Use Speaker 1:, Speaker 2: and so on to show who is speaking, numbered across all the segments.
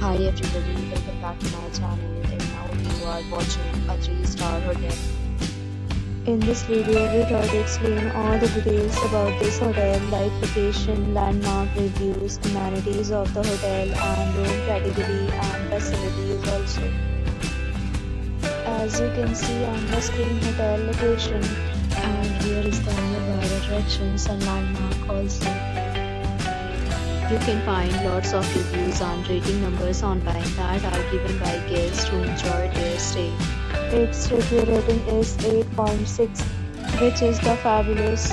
Speaker 1: Hi everybody, welcome back to my channel, and now you are watching a 3-star hotel. In this video, we try to explain all the details about this hotel like location, landmark reviews, amenities of the hotel and room category and facilities also. As you can see on the screen, hotel location, and here is the nearby attractions and landmark also. You can find lots of reviews and rating numbers online that are given by guests who enjoyed their stay. Its review rating is 8.6, which is the fabulous.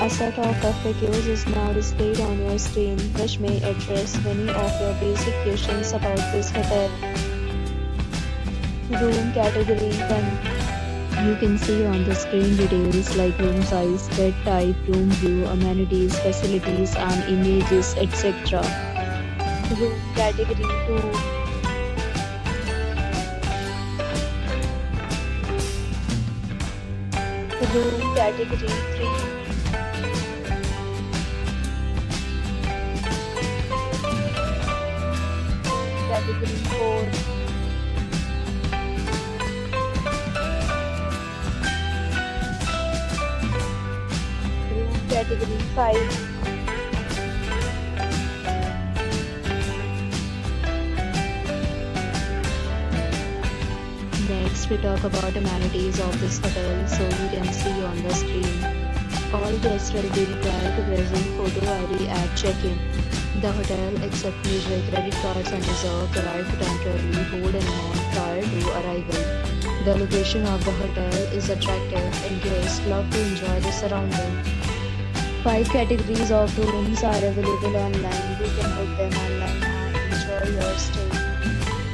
Speaker 1: A set of FAQs is now displayed on your screen, which may address many of your basic questions about this hotel. Room category 1. You can see on the screen details like room size, bed type, room view, amenities, facilities and images, etc. Room category 2. Room category 3. Category 4. Category 5. Next, we talk about amenities of this hotel. So you can see on the screen, all guests will be required to present photo ID at check-in. The hotel accepts major credit cards and reserves the right to temporarily hold an amount prior to arrival. The location of the hotel is attractive and guests love to enjoy the surroundings. 5 categories of rooms are available online. You can book them online and enjoy your stay.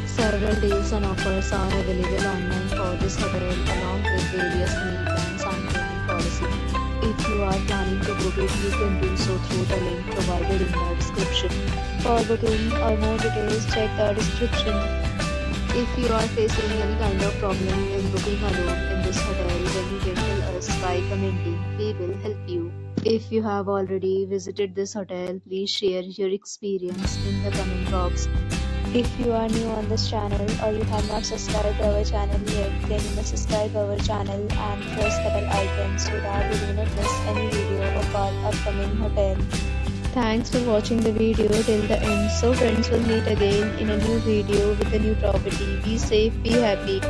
Speaker 1: Several deals and offers are available online for this hotel along with various meal plans and payment policy. If you are planning to book it, you can do so through the link provided in the description. For booking or more details, check the description. If you are facing any kind of problem in booking a room in this hotel, then you can tell us by commenting. We will help you. If you have already visited this hotel, please share your experience in the comment box. If you are new on this channel or you have not subscribed to our channel yet, then you must subscribe our channel and press the bell icon so that you do not miss any video of our upcoming hotel. Thanks for watching the video till the end. So friends, will meet again in a new video with a new property. Be safe, be happy.